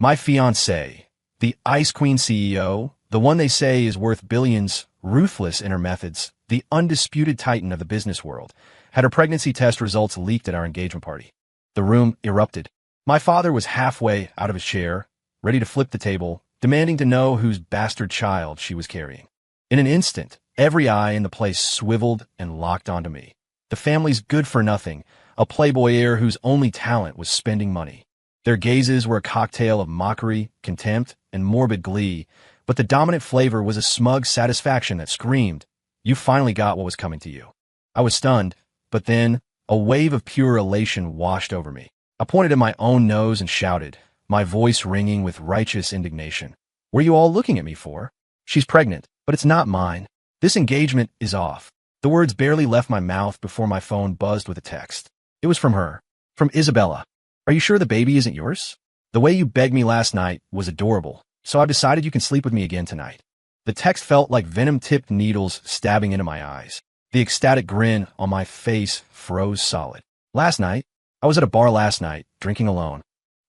My fiancée, the Ice Queen CEO, the one they say is worth billions, ruthless in her methods, the undisputed titan of the business world, had her pregnancy test results leaked at our engagement party. The room erupted. My father was halfway out of his chair, ready to flip the table, demanding to know whose bastard child she was carrying. In an instant, every eye in the place swiveled and locked onto me. The family's good-for-nothing, a playboy heir whose only talent was spending money. Their gazes were a cocktail of mockery, contempt, and morbid glee, but the dominant flavor was a smug satisfaction that screamed, "You finally got what was coming to you." I was stunned, but then a wave of pure elation washed over me. I pointed at my own nose and shouted, my voice ringing with righteous indignation. "What are you all looking at me for? She's pregnant, but it's not mine. This engagement is off." The words barely left my mouth before my phone buzzed with a text. It was from her. From Isabella. "Are you sure the baby isn't yours? The way you begged me last night was adorable, so I've decided you can sleep with me again tonight." The text felt like venom-tipped needles stabbing into my eyes. The ecstatic grin on my face froze solid. Last night? I was at a bar last night, drinking alone.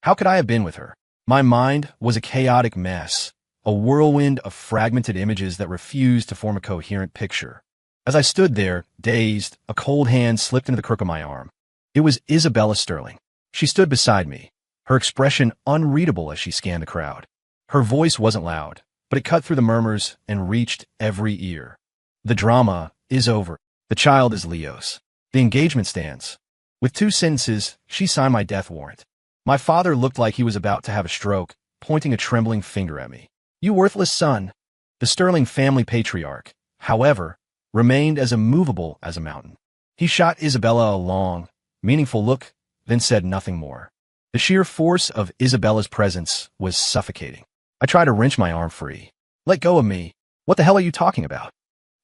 How could I have been with her? My mind was a chaotic mess, a whirlwind of fragmented images that refused to form a coherent picture. As I stood there, dazed, a cold hand slipped into the crook of my arm. It was Isabella Sterling. She stood beside me, her expression unreadable as she scanned the crowd. Her voice wasn't loud, but it cut through the murmurs and reached every ear. "The drama is over. The child is Leo's. The engagement stands." With 2 sentences, she signed my death warrant. My father looked like he was about to have a stroke, pointing a trembling finger at me. "You worthless son." The Sterling family patriarch, however, remained as immovable as a mountain. He shot Isabella a long, meaningful look, then said nothing more. The sheer force of Isabella's presence was suffocating. I tried to wrench my arm free. "Let go of me. What the hell are you talking about?"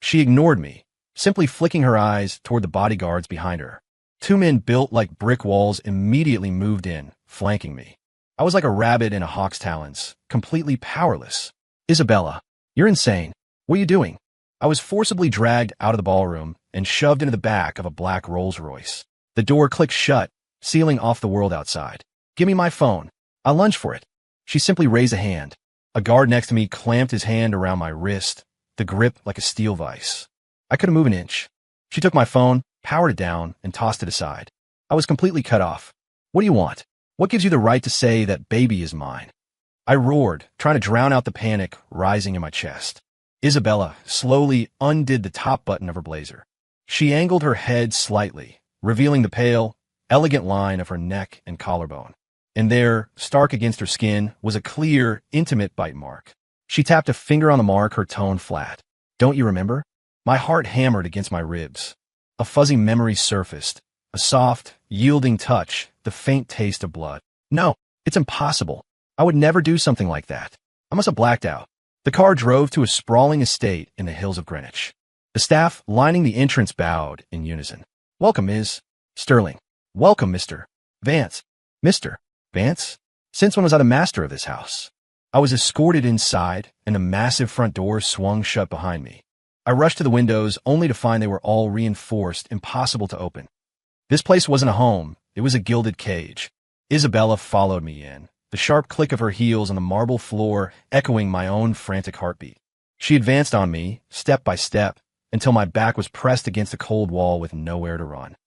She ignored me, simply flicking her eyes toward the bodyguards behind her. 2 men built like brick walls immediately moved in, flanking me. I was like a rabbit in a hawk's talons, completely powerless. "Isabella, you're insane. What are you doing?" I was forcibly dragged out of the ballroom and shoved into the back of a black Rolls-Royce. The door clicked shut, sealing off the world outside. "Give me my phone." I lunged for it. She simply raised a hand. A guard next to me clamped his hand around my wrist, the grip like a steel vise. I couldn't move an inch. She took my phone, powered it down, and tossed it aside. I was completely cut off. "What do you want? What gives you the right to say that baby is mine?" I roared, trying to drown out the panic rising in my chest. Isabella slowly undid the top button of her blazer. She angled her head slightly, revealing the pale, elegant line of her neck and collarbone. And there, stark against her skin, was a clear, intimate bite mark. She tapped a finger on the mark, her tone flat. "Don't you remember?" My heart hammered against my ribs. A fuzzy memory surfaced, a soft, yielding touch, the faint taste of blood. "No, it's impossible. I would never do something like that." I must have blacked out. The car drove to a sprawling estate in the hills of Greenwich. The staff lining the entrance bowed in unison. "Welcome, Ms. Sterling. Welcome, Mr. Vance." "Mr. Vance? Since when was I the master of this house?" I was escorted inside, and the massive front door swung shut behind me. I rushed to the windows, only to find they were all reinforced, impossible to open. This place wasn't a home. It was a gilded cage. Isabella followed me in, the sharp click of her heels on the marble floor echoing my own frantic heartbeat. She advanced on me, step by step, until my back was pressed against a cold wall with nowhere to run.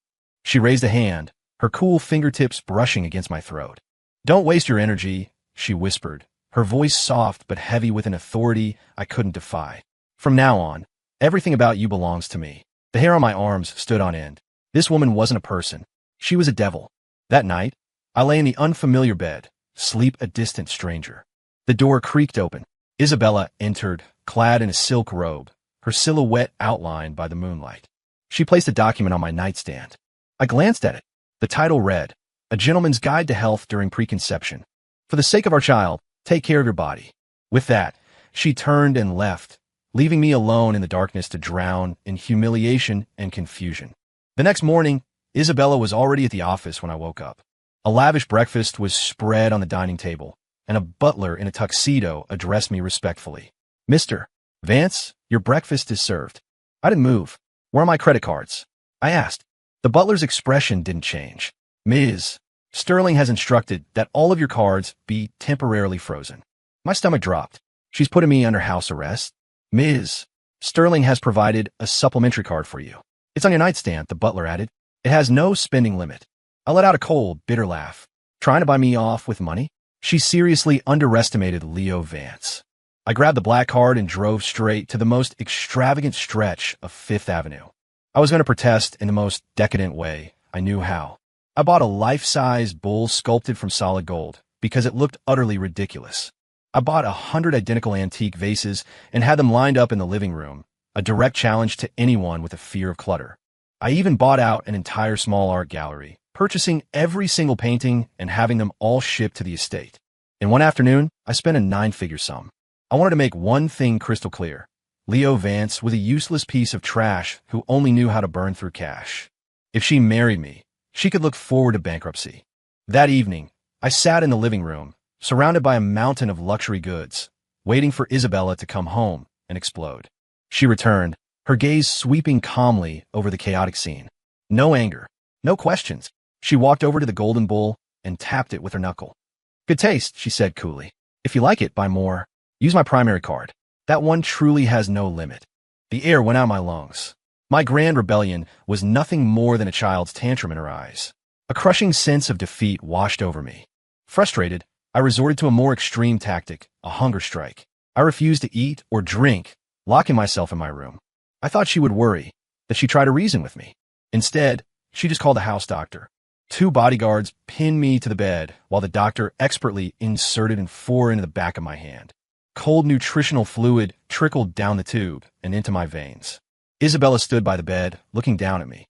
She raised a hand, her cool fingertips brushing against my throat. "Don't waste your energy," she whispered, her voice soft but heavy with an authority I couldn't defy. "From now on, everything about you belongs to me." The hair on my arms stood on end. This woman wasn't a person. She was a devil. That night, I lay in the unfamiliar bed, sleep a distant stranger. The door creaked open. Isabella entered, clad in a silk robe, her silhouette outlined by the moonlight. She placed a document on my nightstand. I glanced at it. The title read, "A Gentleman's Guide to Health During Preconception. For the sake of our child, take care of your body." With that, she turned and left, leaving me alone in the darkness to drown in humiliation and confusion. The next morning, Isabella was already at the office when I woke up. A lavish breakfast was spread on the dining table, and a butler in a tuxedo addressed me respectfully. "Mr. Vance, your breakfast is served." I didn't move. "Where are my credit cards?" I asked. The butler's expression didn't change. "Ms. Sterling has instructed that all of your cards be temporarily frozen. My stomach dropped. She's putting me under house arrest. Ms. Sterling has provided a supplementary card for you. It's on your nightstand, the butler added. It has no spending limit. I let out a cold, bitter laugh. Trying to buy me off with money? She seriously underestimated Leo Vance. I grabbed the black card and drove straight to the most extravagant stretch of Fifth Avenue. I was going to protest in the most decadent way I knew how. I bought a life-size bull sculpted from solid gold because it looked utterly ridiculous. I bought 100 identical antique vases and had them lined up in the living room, a direct challenge to anyone with a fear of clutter. I even bought out an entire small art gallery, purchasing every single painting and having them all shipped to the estate. In one afternoon, I spent a 9-figure sum. I wanted to make one thing crystal clear. Leo Vance was a useless piece of trash who only knew how to burn through cash. If she married me, she could look forward to bankruptcy. That evening, I sat in the living room, surrounded by a mountain of luxury goods, waiting for Isabella to come home and explode. She returned, her gaze sweeping calmly over the chaotic scene. No anger, no questions. She walked over to the golden bull and tapped it with her knuckle. Good taste, she said coolly. If you like it, buy more. Use my primary card. That one truly has no limit. The air went out of my lungs. My grand rebellion was nothing more than a child's tantrum in her eyes. A crushing sense of defeat washed over me. Frustrated, I resorted to a more extreme tactic, a hunger strike. I refused to eat or drink, locking myself in my room. I thought she would worry, that she'd try to reason with me. Instead, she just called the house doctor. 2 bodyguards pinned me to the bed while the doctor expertly inserted and 4 into the back of my hand. Cold nutritional fluid trickled down the tube and into my veins. Isabella stood by the bed, looking down at me.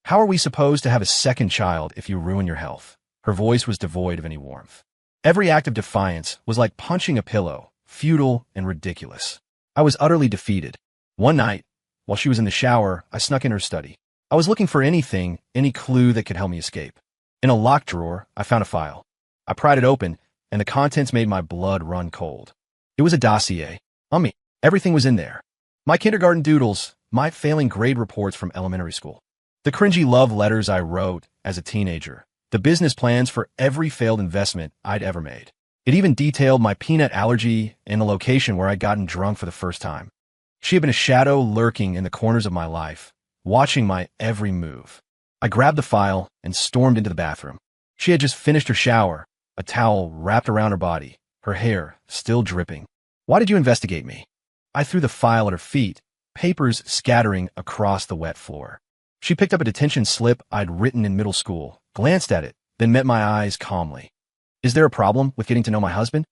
How are we supposed to have a second child if you ruin your health? Her voice was devoid of any warmth. Every act of defiance was like punching a pillow, futile and ridiculous. I was utterly defeated. One night, while she was in the shower, I snuck in her study. I was looking for anything, any clue that could help me escape. In a locked drawer, I found a file. I pried it open, and the contents made my blood run cold. It was a dossier on me. Everything was in there. My kindergarten doodles, my failing grade reports from elementary school, the cringy love letters I wrote as a teenager, the business plans for every failed investment I'd ever made. It even detailed my peanut allergy and the location where I'd gotten drunk for the first time. She had been a shadow lurking in the corners of my life, watching my every move. I grabbed the file and stormed into the bathroom. She had just finished her shower, a towel wrapped around her body, her hair still dripping. Why did you investigate me? I threw the file at her feet, papers scattering across the wet floor. She picked up a detention slip I'd written in middle school, glanced at it, then met my eyes calmly. Is there a problem with getting to know my husband?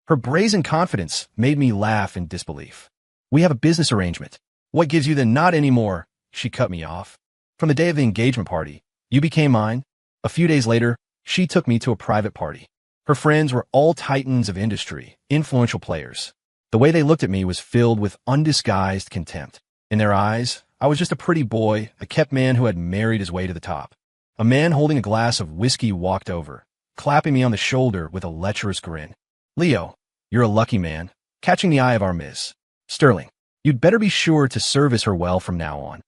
Her brazen confidence made me laugh in disbelief. We have a business arrangement. What gives you the not anymore? She cut me off. From the day of the engagement party, you became mine. A few days later, she took me to a private party. Her friends were all titans of industry, influential players. The way they looked at me was filled with undisguised contempt. In their eyes, I was just a pretty boy, a kept man who had married his way to the top. A man holding a glass of whiskey walked over, clapping me on the shoulder with a lecherous grin. Leo, you're a lucky man, catching the eye of our Miss Sterling. You'd better be sure to service her well from now on.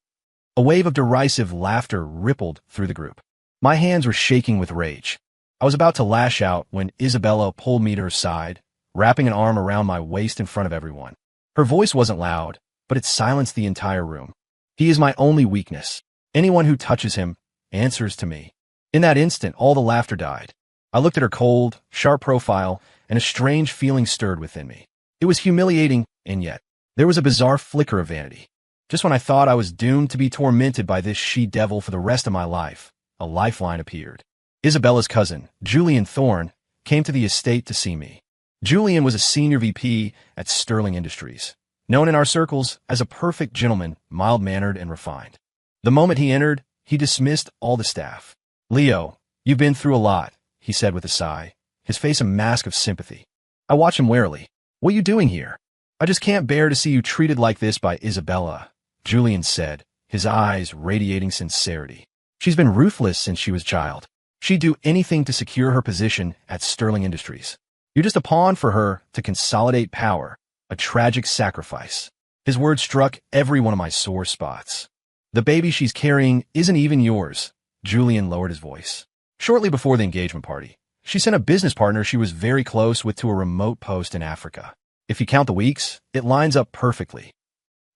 A wave of derisive laughter rippled through the group. My hands were shaking with rage. I was about to lash out when Isabella pulled me to her side, wrapping an arm around my waist in front of everyone. Her voice wasn't loud, but it silenced the entire room. He is my only weakness. Anyone who touches him answers to me. In that instant, all the laughter died. I looked at her cold, sharp profile, and a strange feeling stirred within me. It was humiliating, and yet, there was a bizarre flicker of vanity. Just when I thought I was doomed to be tormented by this she-devil for the rest of my life, a lifeline appeared. Isabella's cousin, Julian Thorne, came to the estate to see me. Julian was a senior VP at Sterling Industries, known in our circles as a perfect gentleman, mild-mannered and refined. The moment he entered, he dismissed all the staff. Leo, you've been through a lot, he said with a sigh, his face a mask of sympathy. I watched him warily. What are you doing here? I just can't bear to see you treated like this by Isabella, Julian said, his eyes radiating sincerity. She's been ruthless since she was a child. She'd do anything to secure her position at Sterling Industries. You're just a pawn for her to consolidate power, a tragic sacrifice. His words struck every one of my sore spots. The baby she's carrying isn't even yours, Julian lowered his voice. Shortly before the engagement party, she sent a business partner she was very close with to a remote post in Africa. If you count the weeks, it lines up perfectly.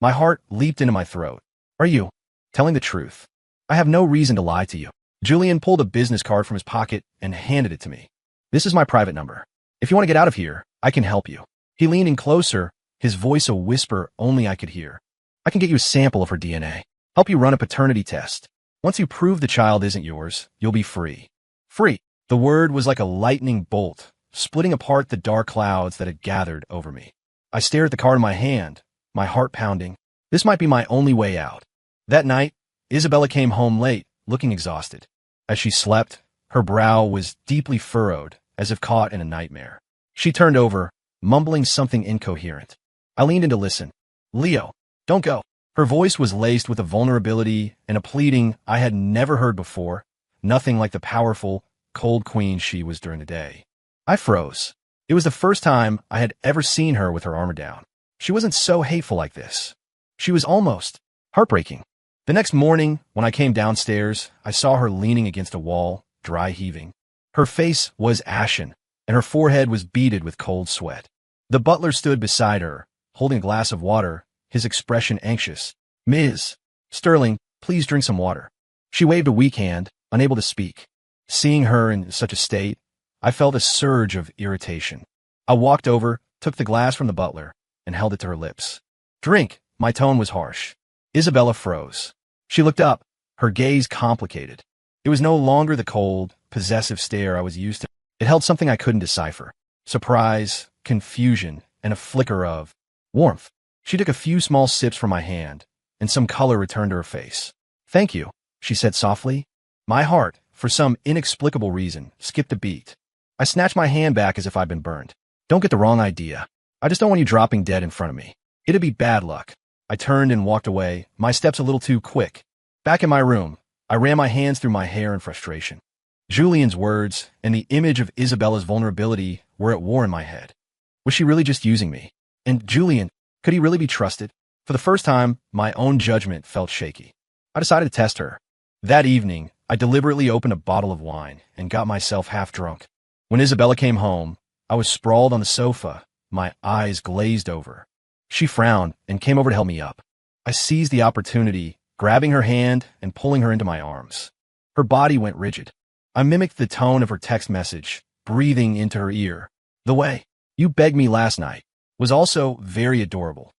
My heart leaped into my throat. Are you telling the truth? I have no reason to lie to you. Julian pulled a business card from his pocket and handed it to me. This is my private number. If you want to get out of here, I can help you. He leaned in closer, his voice a whisper only I could hear. I can get you a sample of her DNA. Help you run a paternity test. Once you prove the child isn't yours, you'll be free. Free. The word was like a lightning bolt, splitting apart the dark clouds that had gathered over me. I stared at the card in my hand, my heart pounding. This might be my only way out. That night, Isabella came home late, looking exhausted. As she slept, her brow was deeply furrowed, as if caught in a nightmare. She turned over, mumbling something incoherent. I leaned in to listen. Leo, don't go. Her voice was laced with a vulnerability and a pleading I had never heard before, nothing like the powerful, cold queen she was during the day. I froze. It was the first time I had ever seen her with her armor down. She wasn't so hateful like this. She was almost heartbreaking. The next morning, when I came downstairs, I saw her leaning against a wall, dry heaving. Her face was ashen, and her forehead was beaded with cold sweat. The butler stood beside her, holding a glass of water, his expression anxious. Ms. Sterling, please drink some water. She waved a weak hand, unable to speak. Seeing her in such a state, I felt a surge of irritation. I walked over, took the glass from the butler, and held it to her lips. Drink. My tone was harsh. Isabella froze. She looked up, her gaze complicated. It was no longer the cold, possessive stare I was used to. It held something I couldn't decipher. Surprise, confusion, and a flicker of warmth. She took a few small sips from my hand, and some color returned to her face. Thank you, she said softly. My heart, for some inexplicable reason, skipped a beat. I snatched my hand back as if I'd been burned. Don't get the wrong idea. I just don't want you dropping dead in front of me. It'd be bad luck. I turned and walked away, my steps a little too quick. Back in my room, I ran my hands through my hair in frustration. Julian's words and the image of Isabella's vulnerability were at war in my head. Was she really just using me? And Julian, could he really be trusted? For the first time, my own judgment felt shaky. I decided to test her. That evening, I deliberately opened a bottle of wine and got myself half drunk. When Isabella came home, I was sprawled on the sofa, my eyes glazed over. She frowned and came over to help me up. I seized the opportunity, grabbing her hand and pulling her into my arms. Her body went rigid. I mimicked the tone of her text message, breathing into her ear. The way you begged me last night was also very adorable.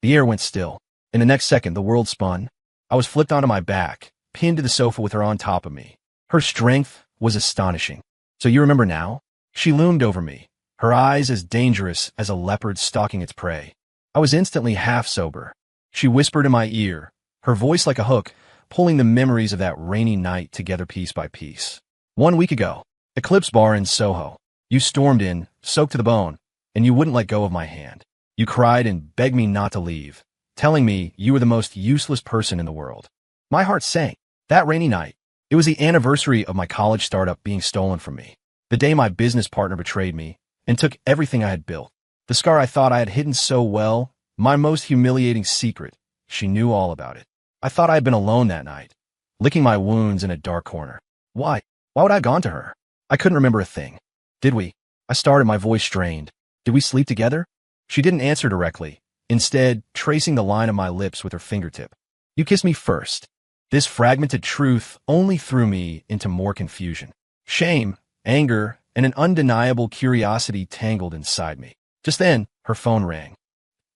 The air went still. In the next second, the world spun. I was flipped onto my back, pinned to the sofa with her on top of me. Her strength was astonishing. So you remember now? She loomed over me, her eyes as dangerous as a leopard stalking its prey. I was instantly half sober. She whispered in my ear, her voice like a hook, pulling the memories of that rainy night together piece by piece. 1 week ago, Eclipse Bar in Soho. You stormed in, soaked to the bone, and you wouldn't let go of my hand. You cried and begged me not to leave, telling me you were the most useless person in the world. My heart sank. That rainy night, it was the anniversary of my college startup being stolen from me. The day my business partner betrayed me and took everything I had built. The scar I thought I had hidden so well, my most humiliating secret, she knew all about it. I thought I had been alone that night, licking my wounds in a dark corner. Why? Why would I have gone to her? I couldn't remember a thing. Did we? I started, my voice strained. Did we sleep together? She didn't answer directly, instead tracing the line of my lips with her fingertip. You kissed me first. This fragmented truth only threw me into more confusion. Shame, anger, and an undeniable curiosity tangled inside me. Just then, her phone rang.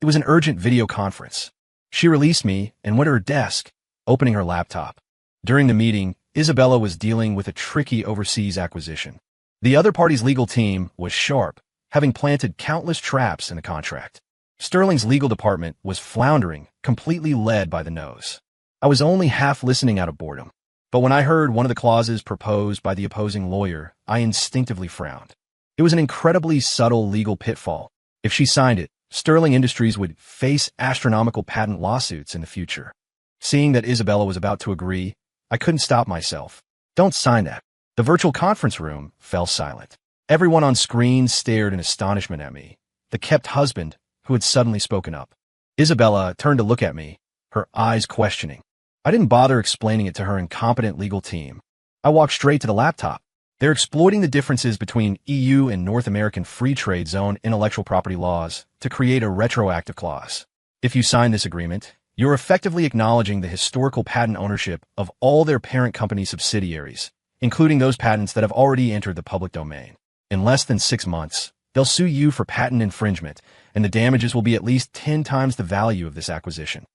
It was an urgent video conference. She released me and went to her desk, opening her laptop. During the meeting, Isabella was dealing with a tricky overseas acquisition. The other party's legal team was sharp, having planted countless traps in the contract. Sterling's legal department was floundering, completely led by the nose. I was only half listening out of boredom, but when I heard one of the clauses proposed by the opposing lawyer, I instinctively frowned. It was an incredibly subtle legal pitfall. If she signed it, Sterling Industries would face astronomical patent lawsuits in the future. Seeing that Isabella was about to agree, I couldn't stop myself. Don't sign that. The virtual conference room fell silent. Everyone on screen stared in astonishment at me, the kept husband who had suddenly spoken up. Isabella turned to look at me, her eyes questioning. I didn't bother explaining it to her incompetent legal team. I walked straight to the laptop. They're exploiting the differences between EU and North American free trade zone intellectual property laws to create a retroactive clause. If you sign this agreement, you're effectively acknowledging the historical patent ownership of all their parent company subsidiaries, including those patents that have already entered the public domain. In less than 6 months, they'll sue you for patent infringement, and the damages will be at least 10 times the value of this acquisition.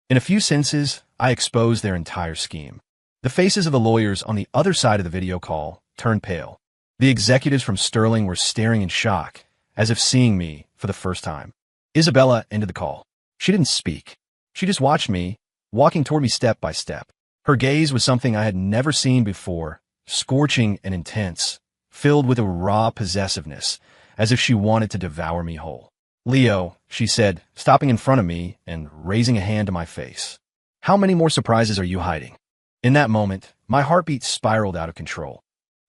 In a few sentences, I expose their entire scheme. The faces of the lawyers on the other side of the video call turned pale. The executives from Sterling were staring in shock, as if seeing me for the first time. Isabella ended the call. She didn't speak. She just watched me, walking toward me step by step. Her gaze was something I had never seen before, scorching and intense, filled with a raw possessiveness, as if she wanted to devour me whole. "Leo," she said, stopping in front of me and raising a hand to my face. "How many more surprises are you hiding?" In that moment, my heartbeat spiraled out of control.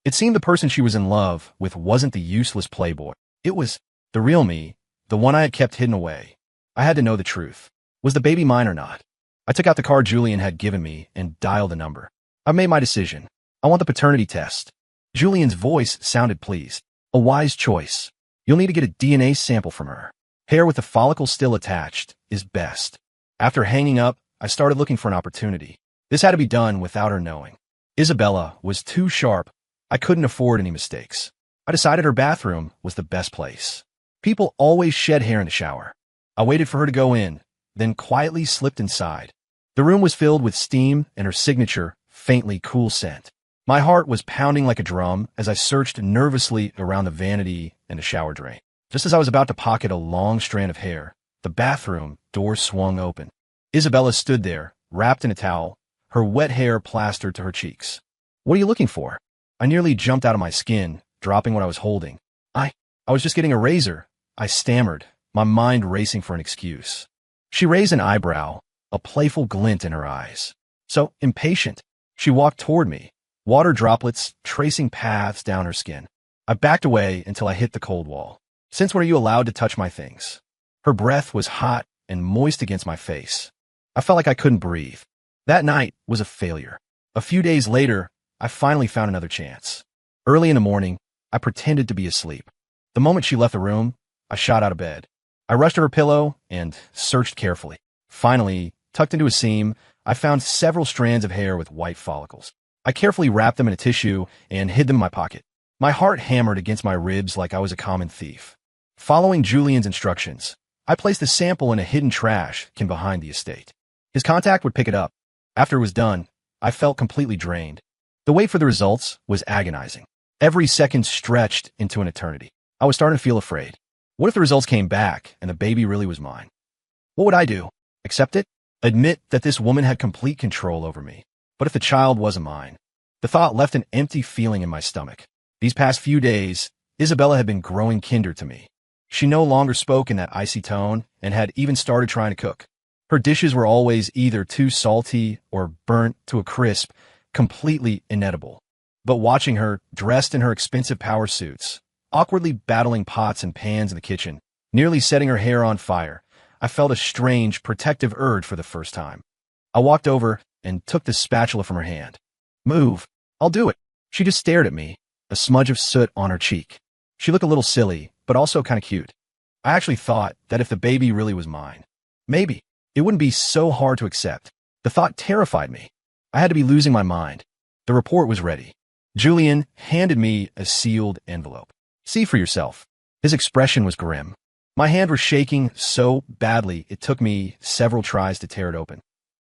It seemed the person she was in love with wasn't the useless playboy. It was the real me, the one I had kept hidden away. I had to know the truth. Was the baby mine or not? I took out the card Julian had given me and dialed the number. "I've made my decision. I want the paternity test." Julian's voice sounded pleased. "A wise choice. You'll need to get a DNA sample from her. Hair with the follicle still attached is best." After hanging up, I started looking for an opportunity. This had to be done without her knowing. Isabella was too sharp. I couldn't afford any mistakes. I decided her bathroom was the best place. People always shed hair in the shower. I waited for her to go in, then quietly slipped inside. The room was filled with steam and her signature, faintly cool scent. My heart was pounding like a drum as I searched nervously around the vanity and the shower drain. Just as I was about to pocket a long strand of hair, the bathroom door swung open. Isabella stood there, wrapped in a towel, her wet hair plastered to her cheeks. "What are you looking for?" I nearly jumped out of my skin, dropping what I was holding. I was just getting a razor," I stammered, my mind racing for an excuse. She raised an eyebrow, a playful glint in her eyes. So impatient, she walked toward me, water droplets tracing paths down her skin. I backed away until I hit the cold wall. "Since when are you allowed to touch my things?" Her breath was hot and moist against my face. I felt like I couldn't breathe. That night was a failure. A few days later, I finally found another chance. Early in the morning, I pretended to be asleep. The moment she left the room, I shot out of bed. I rushed to her pillow and searched carefully. Finally, tucked into a seam, I found several strands of hair with white follicles. I carefully wrapped them in a tissue and hid them in my pocket. My heart hammered against my ribs like I was a common thief. Following Julian's instructions, I placed the sample in a hidden trash can behind the estate. His contact would pick it up. After it was done, I felt completely drained. The wait for the results was agonizing. Every second stretched into an eternity. I was starting to feel afraid. What if the results came back and the baby really was mine? What would I do? Accept it? Admit that this woman had complete control over me? But if the child wasn't mine? The thought left an empty feeling in my stomach. These past few days, Isabella had been growing kinder to me. She no longer spoke in that icy tone and had even started trying to cook. Her dishes were always either too salty or burnt to a crisp, completely inedible. But watching her, dressed in her expensive power suits, awkwardly battling pots and pans in the kitchen, nearly setting her hair on fire, I felt a strange, protective urge for the first time. I walked over and took the spatula from her hand. "Move. I'll do it." She just stared at me, a smudge of soot on her cheek. She looked a little silly, but also kind of cute. I actually thought that if the baby really was mine, maybe it wouldn't be so hard to accept. The thought terrified me. I had to be losing my mind. The report was ready. Julian handed me a sealed envelope. "See for yourself." His expression was grim. My hand was shaking so badly it took me several tries to tear it open.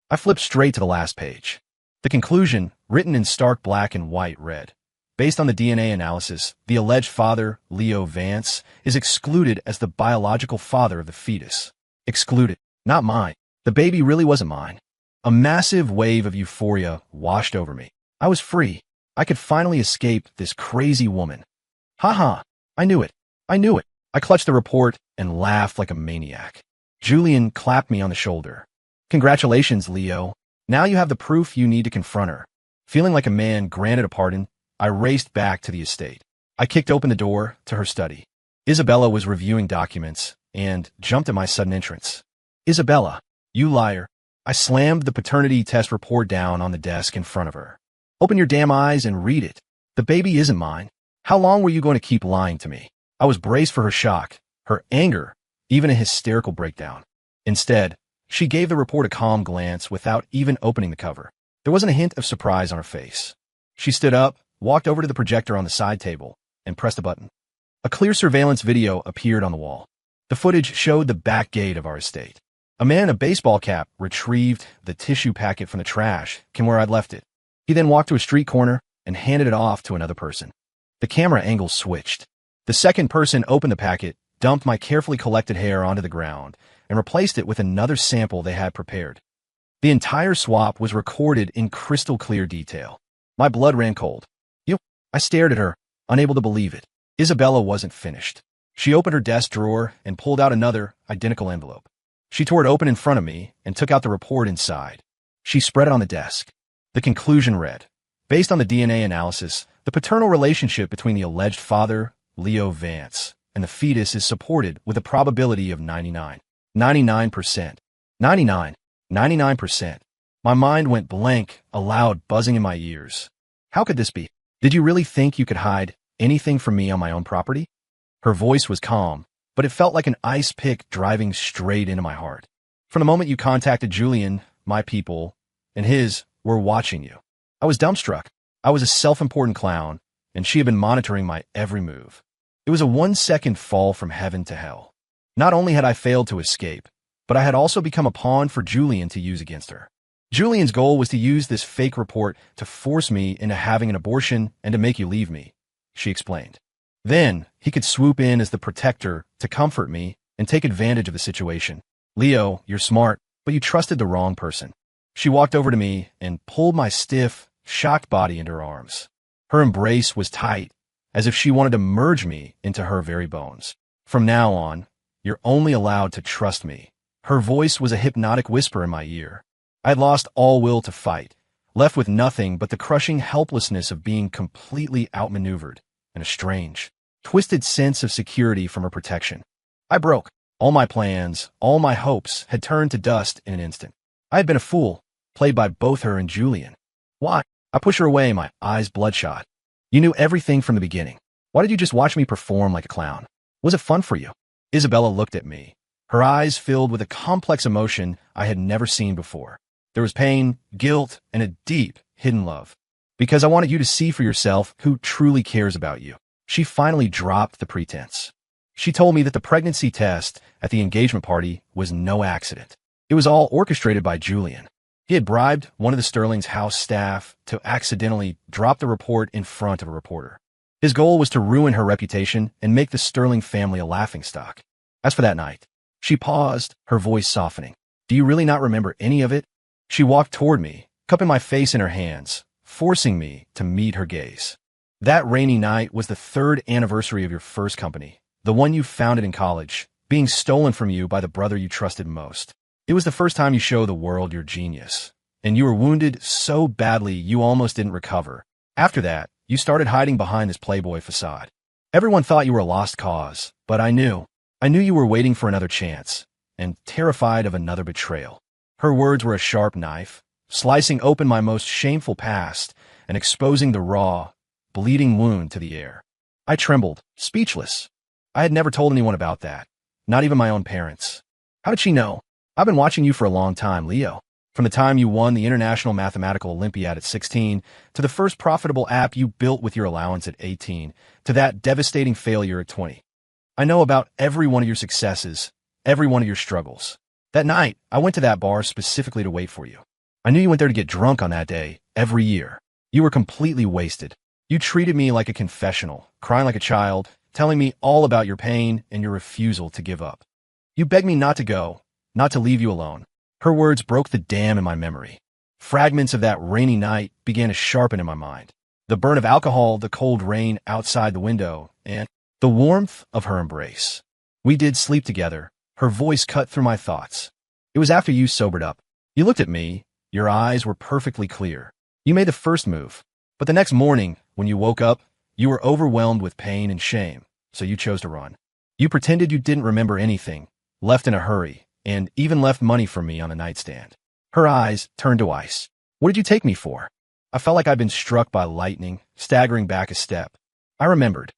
I flipped straight to the last page. The conclusion, written in stark black and white, read, "Based on the DNA analysis, the alleged father, Leo Vance, is excluded as the biological father of the fetus." Excluded. Not mine. The baby really wasn't mine. A massive wave of euphoria washed over me. I was free. I could finally escape this crazy woman. Ha! I knew it. I knew it. I clutched the report and laughed like a maniac. Julian clapped me on the shoulder. "Congratulations, Leo. Now you have the proof you need to confront her." Feeling like a man granted a pardon, I raced back to the estate. I kicked open the door to her study. Isabella was reviewing documents and jumped at my sudden entrance. "Isabella, you liar." I slammed the paternity test report down on the desk in front of her. "Open your damn eyes and read it." The baby isn't mine. How long were you going to keep lying to me? I was braced for her shock, her anger, even a hysterical breakdown. Instead, she gave the report a calm glance without even opening the cover. There wasn't a hint of surprise on her face. She stood up, walked over to the projector on the side table, and pressed a button. A clear surveillance video appeared on the wall. The footage showed the back gate of our estate. A man in a baseball cap retrieved the tissue packet from the trash from where I'd left it. He then walked to a street corner and handed it off to another person. The camera angle switched. The second person opened the packet, dumped my carefully collected hair onto the ground, and replaced it with another sample they had prepared. The entire swap was recorded in crystal clear detail. My blood ran cold. I stared at her, unable to believe it. Isabella wasn't finished. She opened her desk drawer and pulled out another, identical envelope. She tore it open in front of me and took out the report inside. She spread it on the desk. The conclusion read, based on the DNA analysis, the paternal relationship between the alleged father, Leo Vance, and the fetus is supported with a probability of 99%. 99%. My mind went blank, a loud buzzing in my ears. How could this be? Did you really think you could hide anything from me on my own property? Her voice was calm, but it felt like an ice pick driving straight into my heart. From the moment you contacted Julian, my people, and his were watching you. I was dumbstruck. I was a self-important clown, and she had been monitoring my every move. It was a 1-second fall from heaven to hell. Not only had I failed to escape, but I had also become a pawn for Julian to use against her. Julian's goal was to use this fake report to force me into having an abortion and to make you leave me, she explained. Then, he could swoop in as the protector to comfort me and take advantage of the situation. Leo, you're smart, but you trusted the wrong person. She walked over to me and pulled my stiff, shocked body into her arms. Her embrace was tight, as if she wanted to merge me into her very bones. From now on, you're only allowed to trust me. Her voice was a hypnotic whisper in my ear. I had lost all will to fight, left with nothing but the crushing helplessness of being completely outmaneuvered and a strange, twisted sense of security from her protection. I broke. All my plans, all my hopes had turned to dust in an instant. I had been a fool, played by both her and Julian. Why? I pushed her away, my eyes bloodshot. You knew everything from the beginning. Why did you just watch me perform like a clown? Was it fun for you? Isabella looked at me, her eyes filled with a complex emotion I had never seen before. There was pain, guilt, and a deep, hidden love. Because I wanted you to see for yourself who truly cares about you. She finally dropped the pretense. She told me that the pregnancy test at the engagement party was no accident. It was all orchestrated by Julian. He had bribed one of the Sterling's house staff to accidentally drop the report in front of a reporter. His goal was to ruin her reputation and make the Sterling family a laughingstock. As for that night, she paused, her voice softening. Do you really not remember any of it? She walked toward me, cupping my face in her hands, forcing me to meet her gaze. That rainy night was the 3rd anniversary of your first company, the one you founded in college, being stolen from you by the brother you trusted most. It was the first time you showed the world your genius, and you were wounded so badly you almost didn't recover. After that, you started hiding behind this playboy facade. Everyone thought you were a lost cause, but I knew you were waiting for another chance, and terrified of another betrayal. Her words were a sharp knife, slicing open my most shameful past and exposing the raw, bleeding wound to the air. I trembled, speechless. I had never told anyone about that, not even my own parents. How did she know? I've been watching you for a long time, Leo. From the time you won the International Mathematical Olympiad at 16, to the first profitable app you built with your allowance at 18, to that devastating failure at 20. I know about every one of your successes, every one of your struggles. That night, I went to that bar specifically to wait for you. I knew you went there to get drunk on that day, every year. You were completely wasted. You treated me like a confessional, crying like a child, telling me all about your pain and your refusal to give up. You begged me not to go, not to leave you alone. Her words broke the dam in my memory. Fragments of that rainy night began to sharpen in my mind. The burn of alcohol, the cold rain outside the window, and the warmth of her embrace. We did sleep together. Her voice cut through my thoughts. It was after you sobered up. You looked at me. Your eyes were perfectly clear. You made the first move. But the next morning, when you woke up, you were overwhelmed with pain and shame, so you chose to run. You pretended you didn't remember anything, left in a hurry, and even left money for me on the nightstand. Her eyes turned to ice. What did you take me for? I felt like I'd been struck by lightning, staggering back a step. I remembered.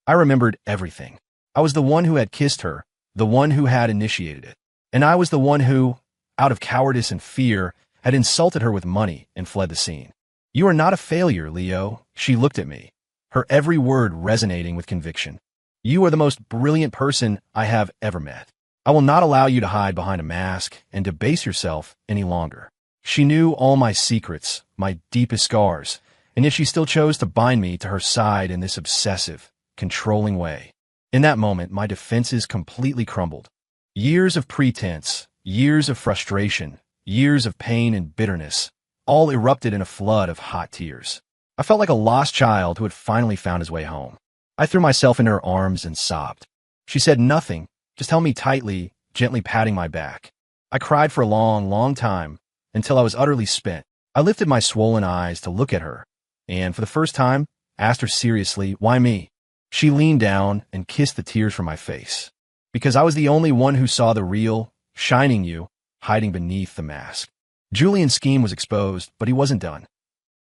I remembered everything. I was the one who had kissed her, the one who had initiated it. And I was the one who, out of cowardice and fear, had insulted her with money and fled the scene. You are not a failure, Leo. She looked at me, her every word resonating with conviction. You are the most brilliant person I have ever met. I will not allow you to hide behind a mask and debase yourself any longer. She knew all my secrets, my deepest scars, and yet she still chose to bind me to her side in this obsessive, controlling way. In that moment, my defenses completely crumbled. Years of pretense, years of frustration, years of pain and bitterness, all erupted in a flood of hot tears. I felt like a lost child who had finally found his way home. I threw myself into her arms and sobbed. She said nothing, just held me tightly, gently patting my back. I cried for a long, long time, until I was utterly spent. I lifted my swollen eyes to look at her, and for the first time, asked her seriously, why me? She leaned down and kissed the tears from my face. Because I was the only one who saw the real, shining you, hiding beneath the mask. Julian's scheme was exposed, but he wasn't done.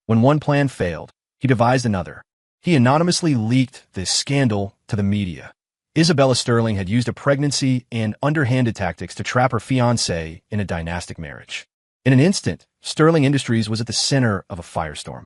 When one plan failed, he devised another. He anonymously leaked this scandal to the media. Isabella Sterling had used a pregnancy and underhanded tactics to trap her fiancé in a dynastic marriage. In an instant, Sterling Industries was at the center of a firestorm.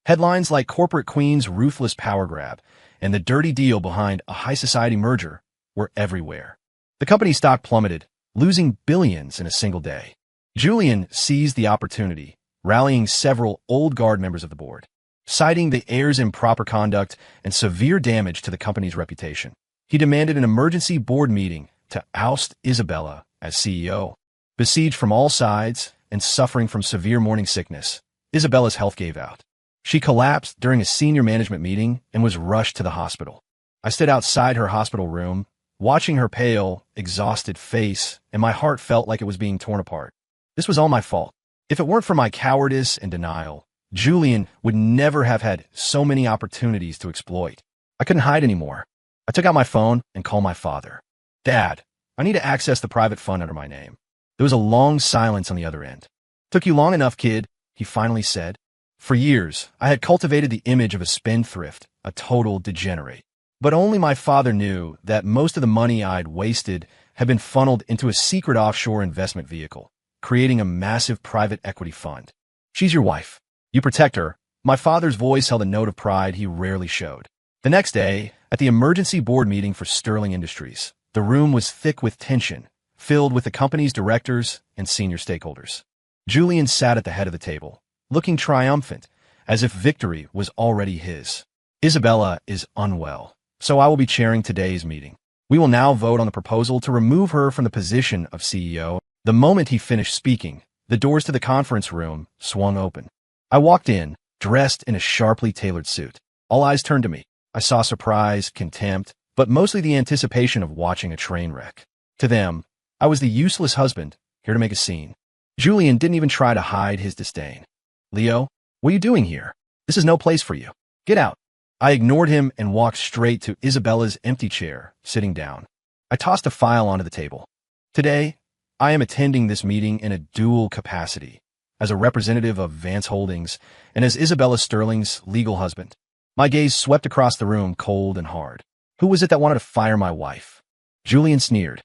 Headlines like Corporate Queen's ruthless power grab and the dirty deal behind a high society merger were everywhere. The company's stock plummeted, losing billions in a single day. Julian seized the opportunity, rallying several old guard members of the board, citing the heir's improper conduct and severe damage to the company's reputation. He demanded an emergency board meeting to oust Isabella as CEO. Besieged from all sides and suffering from severe morning sickness, Isabella's health gave out. She collapsed during a senior management meeting and was rushed to the hospital. I stood outside her hospital room, watching her pale, exhausted face, and my heart felt like it was being torn apart. This was all my fault. If it weren't for my cowardice and denial, Julian would never have had so many opportunities to exploit. I couldn't hide anymore. I took out my phone and called my father. Dad, I need to access the private fund under my name. There was a long silence on the other end. Took you long enough, kid, he finally said. For years, I had cultivated the image of a spendthrift, a total degenerate. But only my father knew that most of the money I'd wasted had been funneled into a secret offshore investment vehicle, creating a massive private equity fund. She's your wife. You protect her. My father's voice held a note of pride he rarely showed. The next day, at the emergency board meeting for Sterling Industries, the room was thick with tension, filled with the company's directors and senior stakeholders. Julian sat at the head of the table, looking triumphant, as if victory was already his. Isabella is unwell, so I will be chairing today's meeting. We will now vote on the proposal to remove her from the position of CEO. The moment he finished speaking, the doors to the conference room swung open. I walked in, dressed in a sharply tailored suit. All eyes turned to me. I saw surprise, contempt, but mostly the anticipation of watching a train wreck. To them, I was the useless husband, here to make a scene. Julian didn't even try to hide his disdain. Leo, what are you doing here? This is no place for you. Get out. I ignored him and walked straight to Isabella's empty chair, sitting down. I tossed a file onto the table. Today, I am attending this meeting in a dual capacity, as a representative of Vance Holdings and as Isabella Sterling's legal husband. My gaze swept across the room cold and hard. Who was it that wanted to fire my wife? Julian sneered.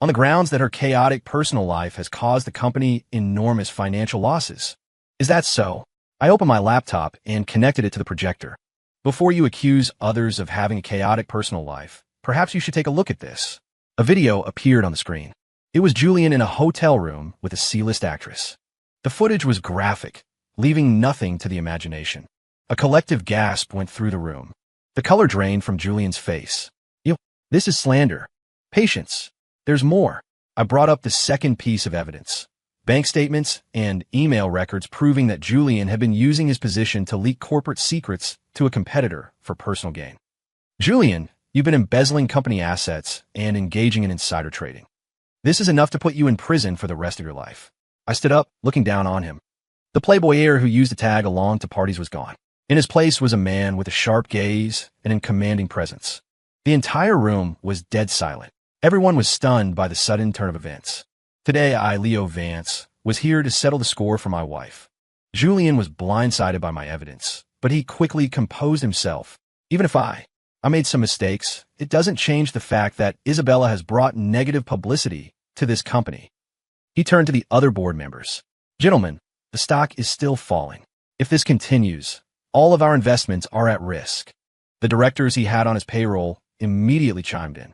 On the grounds that her chaotic personal life has caused the company enormous financial losses. Is that so? I opened my laptop and connected it to the projector. Before you accuse others of having a chaotic personal life, perhaps you should take a look at this. A video appeared on the screen. It was Julian in a hotel room with a C-list actress. The footage was graphic, leaving nothing to the imagination. A collective gasp went through the room. The color drained from Julian's face. This is slander. Patience. There's more. I brought up the second piece of evidence. Bank statements and email records proving that Julian had been using his position to leak corporate secrets to a competitor for personal gain. Julian, you've been embezzling company assets and engaging in insider trading. This is enough to put you in prison for the rest of your life. I stood up, looking down on him. The playboy heir who used to tag along to parties was gone. In his place was a man with a sharp gaze and a commanding presence. The entire room was dead silent. Everyone was stunned by the sudden turn of events. Today, I, Leo Vance, was here to settle the score for my wife. Julian was blindsided by my evidence, but he quickly composed himself. Even if I made some mistakes, it doesn't change the fact that Isabella has brought negative publicity to this company. He turned to the other board members. Gentlemen, the stock is still falling. If this continues, all of our investments are at risk. The directors he had on his payroll immediately chimed in.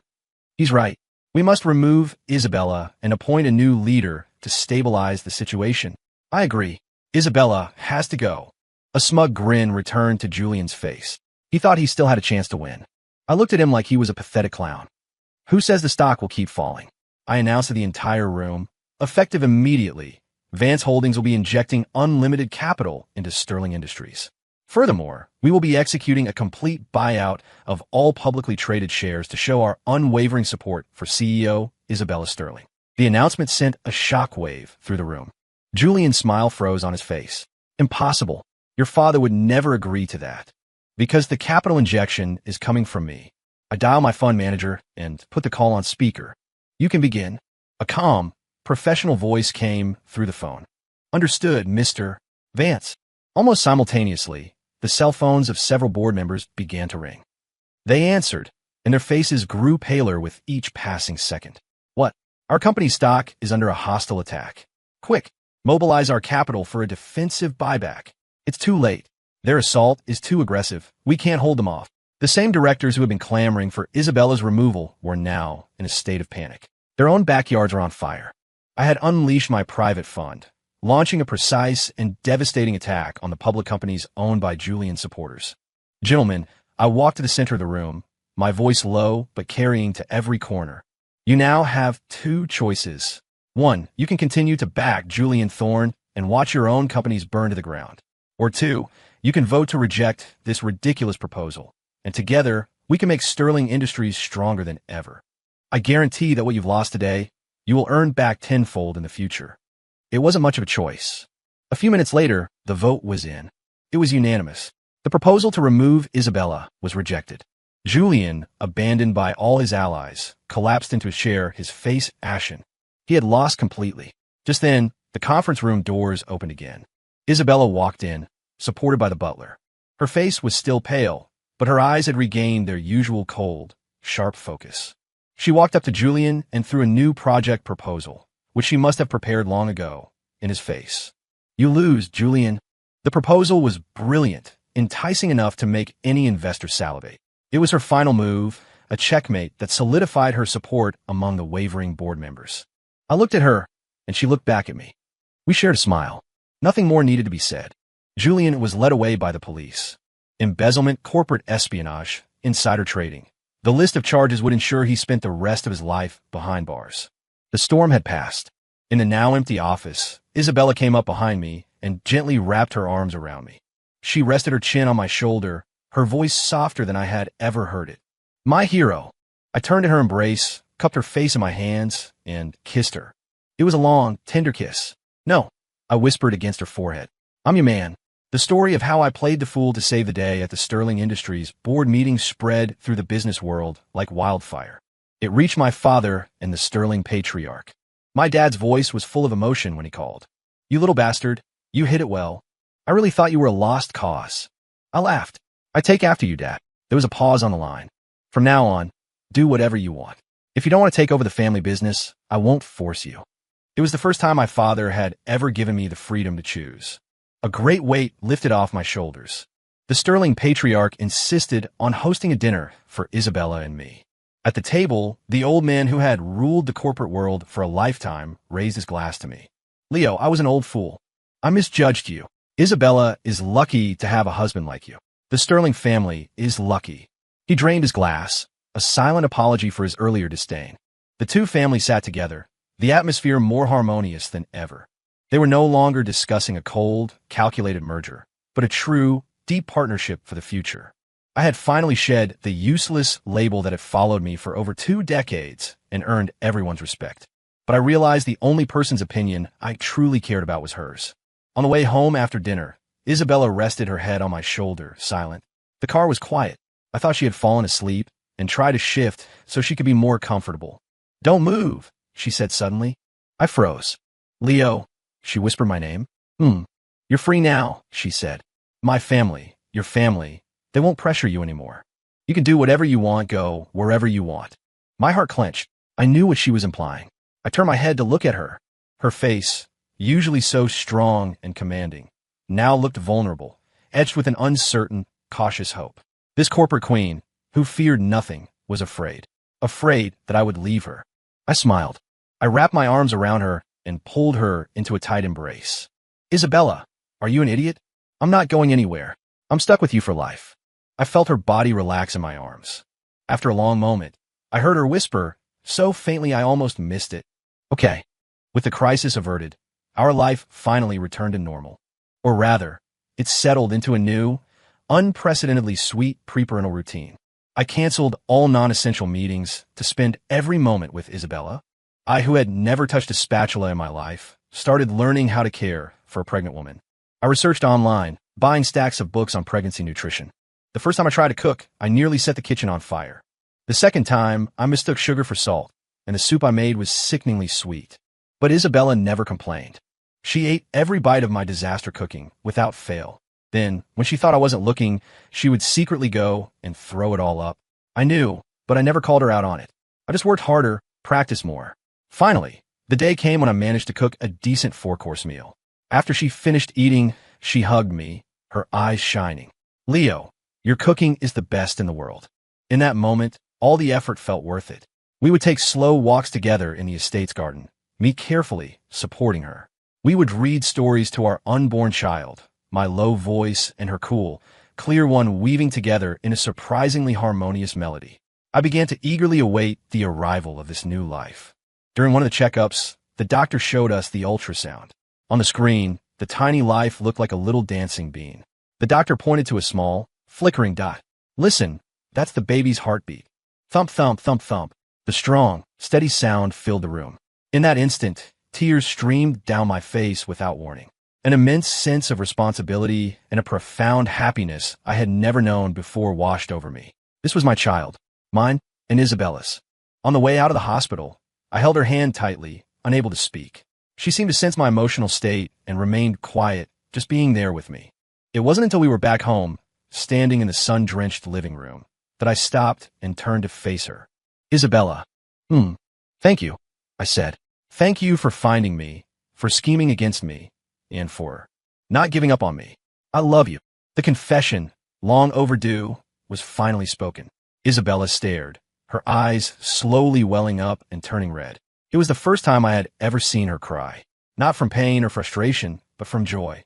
He's right. We must remove Isabella and appoint a new leader to stabilize the situation. I agree. Isabella has to go. A smug grin returned to Julian's face. He thought he still had a chance to win. I looked at him like he was a pathetic clown. Who says the stock will keep falling? I announced to the entire room. Effective immediately, Vance Holdings will be injecting unlimited capital into Sterling Industries. Furthermore, we will be executing a complete buyout of all publicly traded shares to show our unwavering support for CEO Isabella Sterling. The announcement sent a shockwave through the room. Julian's smile froze on his face. Impossible. Your father would never agree to that. Because the capital injection is coming from me. I dial my fund manager and put the call on speaker. You can begin. A calm, professional voice came through the phone. Understood, Mr. Vance. Almost simultaneously, the cell phones of several board members began to ring. They answered, and their faces grew paler with each passing second. What? Our company's stock is under a hostile attack. Quick, mobilize our capital for a defensive buyback. It's too late. Their assault is too aggressive. We can't hold them off. The same directors who had been clamoring for Isabella's removal were now in a state of panic. Their own backyards are on fire. I had unleashed my private fund, launching a precise and devastating attack on the public companies owned by Julian's supporters. Gentlemen, I walked to the center of the room, my voice low but carrying to every corner. You now have two choices. One, you can continue to back Julian Thorne and watch your own companies burn to the ground. Or two, you can vote to reject this ridiculous proposal, and together, we can make Sterling Industries stronger than ever. I guarantee that what you've lost today, you will earn back tenfold in the future. It wasn't much of a choice. A few minutes later, the vote was in. It was unanimous. The proposal to remove Isabella was rejected. Julian, abandoned by all his allies, collapsed into a chair, his face ashen. He had lost completely. Just then, the conference room doors opened again. Isabella walked in, supported by the butler. Her face was still pale, but her eyes had regained their usual cold, sharp focus. She walked up to Julian and threw a new project proposal, which she must have prepared long ago, in his face. You lose, Julian. The proposal was brilliant, enticing enough to make any investor salivate. It was her final move, a checkmate that solidified her support among the wavering board members. I looked at her, and she looked back at me. We shared a smile. Nothing more needed to be said. Julian was led away by the police. Embezzlement, corporate espionage, insider trading. The list of charges would ensure he spent the rest of his life behind bars. The storm had passed. In the now empty office, Isabella came up behind me and gently wrapped her arms around me. She rested her chin on my shoulder, her voice softer than I had ever heard it. My hero. I turned in her embrace, cupped her face in my hands, and kissed her. It was a long, tender kiss. No, I whispered against her forehead. I'm your man. The story of how I played the fool to save the day at the Sterling Industries board meeting spread through the business world like wildfire. It reached my father and the Sterling patriarch. My dad's voice was full of emotion when he called. You little bastard, you hit it well. I really thought you were a lost cause. I laughed. I take after you, Dad. There was a pause on the line. From now on, do whatever you want. If you don't want to take over the family business, I won't force you. It was the first time my father had ever given me the freedom to choose. A great weight lifted off my shoulders. The Sterling patriarch insisted on hosting a dinner for Isabella and me. At the table, the old man who had ruled the corporate world for a lifetime raised his glass to me. Leo, I was an old fool. I misjudged you. Isabella is lucky to have a husband like you. The Sterling family is lucky. He drained his glass, a silent apology for his earlier disdain. The two families sat together, the atmosphere more harmonious than ever. They were no longer discussing a cold, calculated merger, but a true, deep partnership for the future. I had finally shed the useless label that had followed me for over 2 decades and earned everyone's respect. But I realized the only person's opinion I truly cared about was hers. On the way home after dinner, Isabella rested her head on my shoulder, silent. The car was quiet. I thought she had fallen asleep and tried to shift so she could be more comfortable. Don't move, she said suddenly. I froze. Leo. She whispered my name. You're free now, she said. My family, your family, they won't pressure you anymore. You can do whatever you want, go wherever you want. My heart clenched. I knew what she was implying. I turned my head to look at her. Her face, usually so strong and commanding, now looked vulnerable, etched with an uncertain, cautious hope. This corporate queen, who feared nothing, was afraid. Afraid that I would leave her. I smiled. I wrapped my arms around her and pulled her into a tight embrace. Isabella, are you an idiot? I'm not going anywhere. I'm stuck with you for life. I felt her body relax in my arms. After a long moment, I heard her whisper, so faintly I almost missed it. Okay. With the crisis averted, our life finally returned to normal. Or rather, it settled into a new, unprecedentedly sweet preparental routine. I canceled all non-essential meetings to spend every moment with Isabella. I, who had never touched a spatula in my life, started learning how to care for a pregnant woman. I researched online, buying stacks of books on pregnancy nutrition. The first time I tried to cook, I nearly set the kitchen on fire. The second time, I mistook sugar for salt, and the soup I made was sickeningly sweet. But Isabella never complained. She ate every bite of my disaster cooking, without fail. Then, when she thought I wasn't looking, she would secretly go and throw it all up. I knew, but I never called her out on it. I just worked harder, practiced more. Finally, the day came when I managed to cook a decent 4-course meal. After she finished eating, she hugged me, her eyes shining. Leo, your cooking is the best in the world. In that moment, all the effort felt worth it. We would take slow walks together in the estate's garden, me carefully supporting her. We would read stories to our unborn child, my low voice and her cool, clear one weaving together in a surprisingly harmonious melody. I began to eagerly await the arrival of this new life. During one of the checkups, the doctor showed us the ultrasound. On the screen, the tiny life looked like a little dancing bean. The doctor pointed to a small, flickering dot. Listen, that's the baby's heartbeat. Thump, thump, thump, thump. The strong, steady sound filled the room. In that instant, tears streamed down my face without warning. An immense sense of responsibility and a profound happiness I had never known before washed over me. This was my child, mine and Isabella's. On the way out of the hospital, I held her hand tightly, unable to speak. She seemed to sense my emotional state and remained quiet, just being there with me. It wasn't until we were back home, standing in the sun-drenched living room, that I stopped and turned to face her. Isabella. Thank you, I said. Thank you for finding me, for scheming against me, and for not giving up on me. I love you. The confession, long overdue, was finally spoken. Isabella stared, her eyes slowly welling up and turning red. It was the first time I had ever seen her cry, not from pain or frustration, but from joy.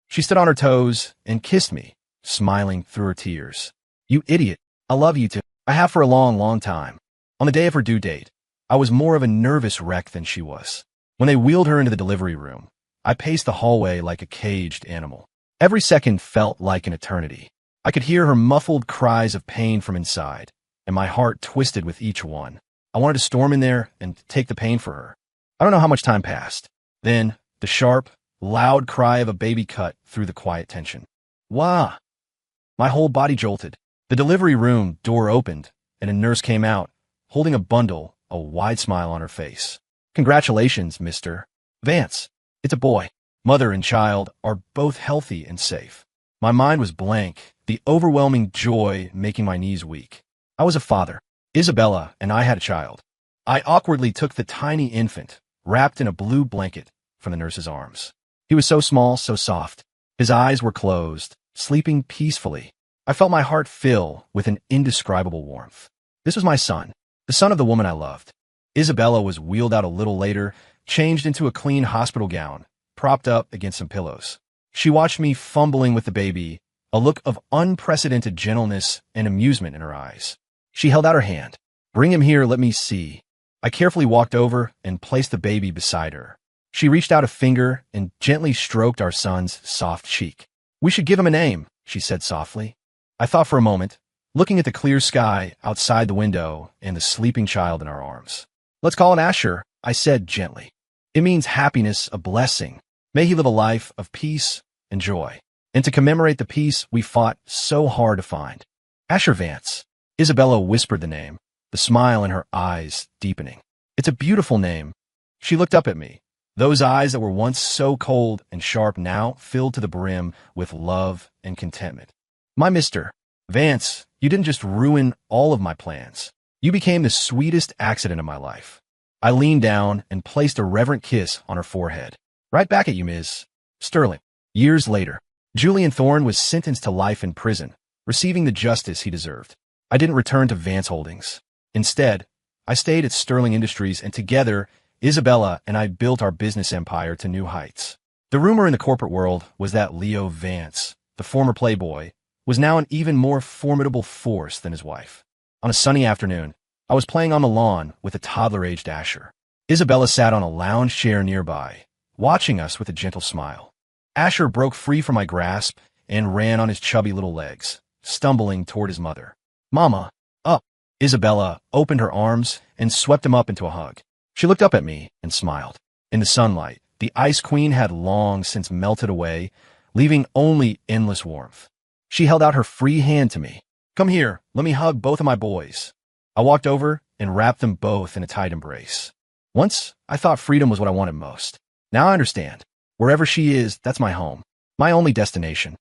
She stood on her toes and kissed me, smiling through her tears. You idiot. I love you too. I have for a long, long time. On the day of her due date, I was more of a nervous wreck than she was. When they wheeled her into the delivery room, I paced the hallway like a caged animal. Every second felt like an eternity. I could hear her muffled cries of pain from inside, and my heart twisted with each one. I wanted to storm in there and take the pain for her. I don't know how much time passed. Then, the sharp, loud cry of a baby cut through the quiet tension. Wah! My whole body jolted. The delivery room door opened, and a nurse came out, holding a bundle, a wide smile on her face. Congratulations, Mr. Vance. It's a boy. Mother and child are both healthy and safe. My mind was blank, the overwhelming joy making my knees weak. I was a father. Isabella and I had a child. I awkwardly took the tiny infant, wrapped in a blue blanket, from the nurse's arms. He was so small, so soft. His eyes were closed, sleeping peacefully. I felt my heart fill with an indescribable warmth. This was my son, the son of the woman I loved. Isabella was wheeled out a little later, changed into a clean hospital gown, propped up against some pillows. She watched me fumbling with the baby, a look of unprecedented gentleness and amusement in her eyes. She held out her hand. Bring him here, let me see. I carefully walked over and placed the baby beside her. She reached out a finger and gently stroked our son's soft cheek. We should give him a name, she said softly. I thought for a moment, looking at the clear sky outside the window and the sleeping child in our arms. Let's call him Asher, I said gently. It means happiness, a blessing. May he live a life of peace and joy. And to commemorate the peace we fought so hard to find. Asher Vance. Isabella whispered the name, the smile in her eyes deepening. It's a beautiful name. She looked up at me, Those eyes that were once so cold and sharp now filled to the brim with love and contentment. My Mr. Vance, you didn't just ruin all of my plans. You became the sweetest accident of my life. I leaned down and placed a reverent kiss on her forehead. Right back at you, Ms. Sterling. Years later, Julian Thorne was sentenced to life in prison, receiving the justice he deserved. I didn't return to Vance Holdings. Instead, I stayed at Sterling Industries, and together, Isabella and I built our business empire to new heights. The rumor in the corporate world was that Leo Vance, the former playboy, was now an even more formidable force than his wife. On a sunny afternoon, I was playing on the lawn with a toddler-aged Asher. Isabella sat on a lounge chair nearby, watching us with a gentle smile. Asher broke free from my grasp and ran on his chubby little legs, stumbling toward his mother. Mama, up! Isabella opened her arms and swept him up into a hug. She looked up at me and smiled. In the sunlight, the Ice Queen had long since melted away, leaving only endless warmth. She held out her free hand to me. Come here, let me hug both of my boys. I walked over and wrapped them both in a tight embrace. Once, I thought freedom was what I wanted most. Now I understand. Wherever she is, that's my home. My only destination.